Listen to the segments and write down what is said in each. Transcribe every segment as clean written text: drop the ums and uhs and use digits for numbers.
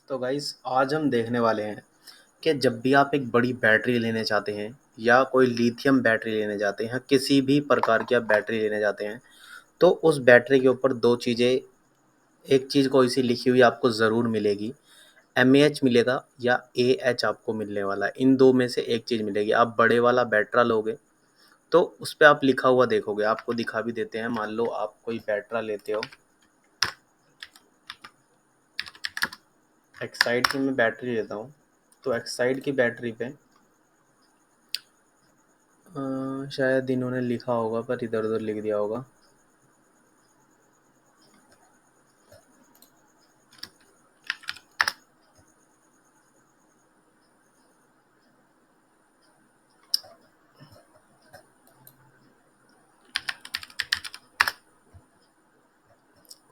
तो गाइस आज हम देखने वाले हैं कि जब भी आप एक बड़ी बैटरी लेने चाहते हैं या कोई लिथियम बैटरी लेने जाते हैं, किसी भी प्रकार की आप बैटरी लेने जाते हैं, तो उस बैटरी के ऊपर दो चीज़ें, एक चीज़ कोई सी लिखी हुई आपको ज़रूर मिलेगी। एमएएच मिलेगा या एएच आपको मिलने वाला है। इन दो में से एक चीज़ मिलेगी। आप बड़े वाला बैटरा लोगे तो उस पर आप लिखा हुआ देखोगे, आपको दिखा भी देते हैं। मान लो आप कोई बैटरा लेते हो, एक्साइड की मैं बैटरी लेता हूँ, तो एक्साइड की बैटरी पे शायद इन्होंने लिखा होगा पर इधर उधर लिख दिया होगा।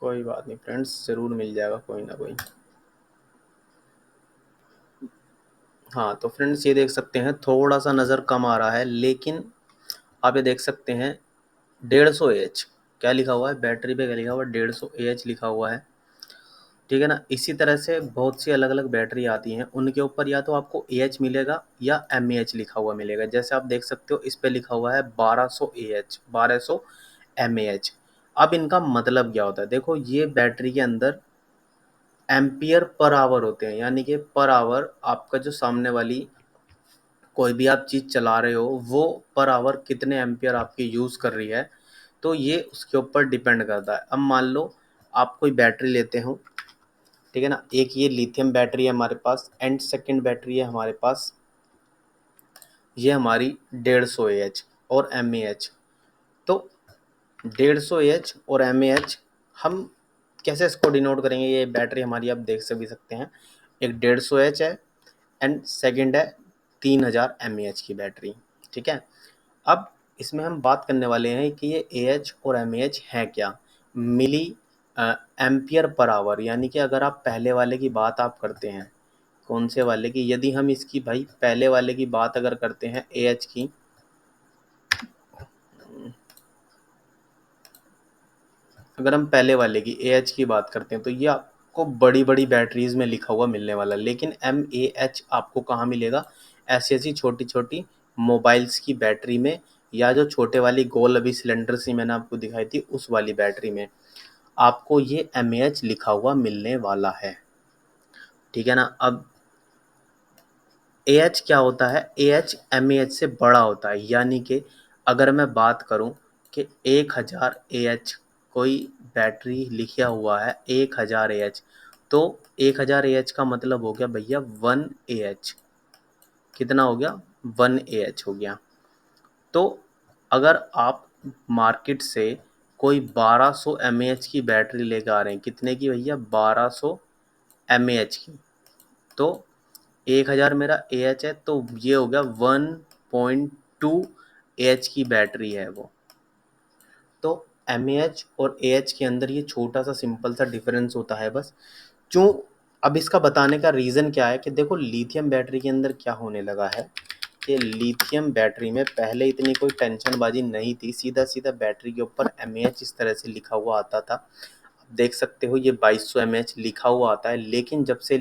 कोई बात नहीं फ्रेंड्स, ज़रूर मिल जाएगा कोई ना कोई। हाँ तो फ्रेंड्स ये देख सकते हैं, थोड़ा सा नज़र कम आ रहा है, लेकिन आप ये देख सकते हैं 150 AH क्या लिखा हुआ है बैटरी पे, क्या लिखा हुआ है 150 AH लिखा हुआ है। ठीक है ना। इसी तरह से बहुत सी अलग अलग बैटरी आती हैं, उनके ऊपर या तो आपको AH मिलेगा या MAH लिखा हुआ मिलेगा। जैसे आप देख सकते हो इस पे लिखा हुआ है 1200 AH, 1200 MAH। अब इनका मतलब क्या होता है, देखो ये बैटरी के अंदर एम्पियर पर आवर होते हैं, यानी कि पर आवर आपका जो सामने वाली कोई भी आप चीज़ चला रहे हो वो पर आवर कितने एम्पियर आपकी यूज़ कर रही है, तो ये उसके ऊपर डिपेंड करता है। अब मान लो आप कोई बैटरी लेते हो, ठीक है ना। एक ये लिथियम बैटरी है हमारे पास, एंड सेकंड बैटरी है हमारे पास ये हमारी 150 AH और MAH। तो 150 AH और MAH हम कैसे इसको डिनोट करेंगे, ये बैटरी हमारी आप देख भी सकते हैं, एक 150 AH है एंड सेकंड है 3000 MAH की बैटरी। ठीक है। अब इसमें हम बात करने वाले हैं कि ये AH और MAH है क्या। मिली एम्पियर पर आवर, यानी कि अगर आप पहले वाले की बात आप करते हैं, कौन से वाले की, यदि हम इसकी भाई पहले वाले की बात अगर करते हैं AH की, अगर हम पहले वाले की AH की बात करते हैं तो ये आपको बड़ी बड़ी बैटरीज में लिखा हुआ मिलने वाला है। लेकिन MAH आपको कहाँ मिलेगा, ऐसी ऐसी छोटी छोटी मोबाइल्स की बैटरी में, या जो छोटे वाली गोल अभी सिलेंडर सी मैंने आपको दिखाई थी उस वाली बैटरी में आपको ये MAH लिखा हुआ मिलने वाला है। ठीक है ना। अब AH क्या होता है, AH MAH से बड़ा होता है, यानी कि अगर मैं बात करूं कि 1000 AH कोई बैटरी लिखा हुआ है 1000 AH, तो 1000 AH का मतलब हो गया भैया 1 AH। कितना हो गया, 1 AH हो गया। तो अगर आप मार्केट से कोई 1200 MAH की बैटरी लेकर आ रहे हैं, कितने की भैया, 1200 MAH की, तो 1000 मेरा AH है, तो ये हो गया 1.2 AH की बैटरी है वो। तो MAH और AH के अंदर ये छोटा सा सिंपल सा डिफरेंस होता है बस। क्यों, अब इसका बताने का रीज़न क्या है कि देखो लिथियम बैटरी के अंदर क्या होने लगा है कि लिथियम बैटरी में पहले इतनी कोई टेंशनबाजी नहीं थी, सीधा सीधा बैटरी के ऊपर MAH इस तरह से लिखा हुआ आता था। आप देख सकते हो ये 2200 MAH लिखा हुआ आता है। लेकिन जब से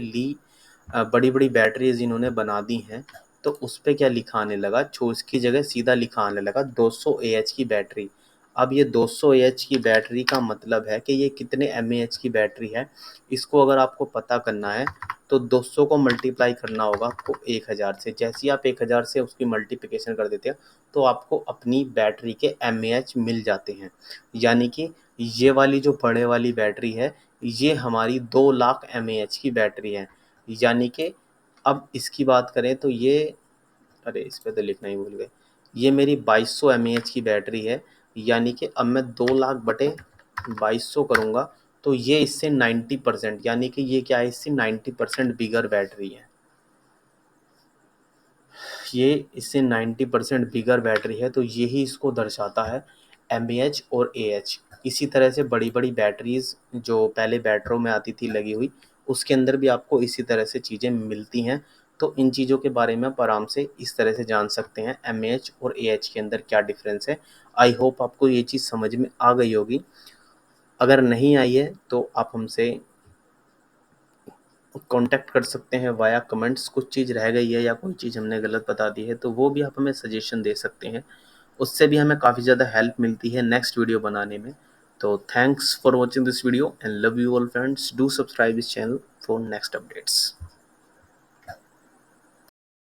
बड़ी बड़ी बैटरीज इन्होंने बना दी हैं, तो उस पर क्या लिखा आने लगा, छोस की जगह सीधा लिखा आने लगा 200 AH की बैटरी। अब ये 200 AH की बैटरी का मतलब है कि ये कितने MAH की बैटरी है, इसको अगर आपको पता करना है तो 200 को मल्टीप्लाई करना होगा आपको 1000 से। जैसे ही आप 1000 से उसकी मल्टीप्लिकेशन कर देते हैं तो आपको अपनी बैटरी के MAH मिल जाते हैं। यानी कि ये वाली जो बड़े वाली बैटरी है ये हमारी 2 लाख MAH की बैटरी है। यानी कि अब इसकी बात करें तो ये, अरे इस पे तो लिखना ही भूल गए, ये मेरी 2200 MAH की बैटरी है। यानी कि अब मैं 2 लाख बटे 2200 करूँगा तो ये इससे 90%, यानी कि ये क्या है, इससे 90% बिगर बैटरी है। ये इससे 90% बिगर बैटरी है, तो यही इसको दर्शाता है MAH और AH। इसी तरह से बड़ी बड़ी बैटरीज जो पहले बैटरों में आती थी लगी हुई, उसके अंदर भी आपको इसी तरह से चीज़ें मिलती हैं। तो इन चीज़ों के बारे में आप आराम से इस तरह से जान सकते हैं MAH और AH के अंदर क्या डिफरेंस है। आई होप आपको ये चीज़ समझ में आ गई होगी। अगर नहीं आई है तो आप हमसे कांटेक्ट कर सकते हैं वाया कमेंट्स। कुछ चीज़ रह गई है या कोई चीज़ हमने गलत बता दी है तो वो भी आप हमें सजेशन दे सकते हैं, उससे भी हमें काफ़ी ज़्यादा हेल्प मिलती है नेक्स्ट वीडियो बनाने में। तो thanks for watching this video and love you all friends, do subscribe this channel for next updates.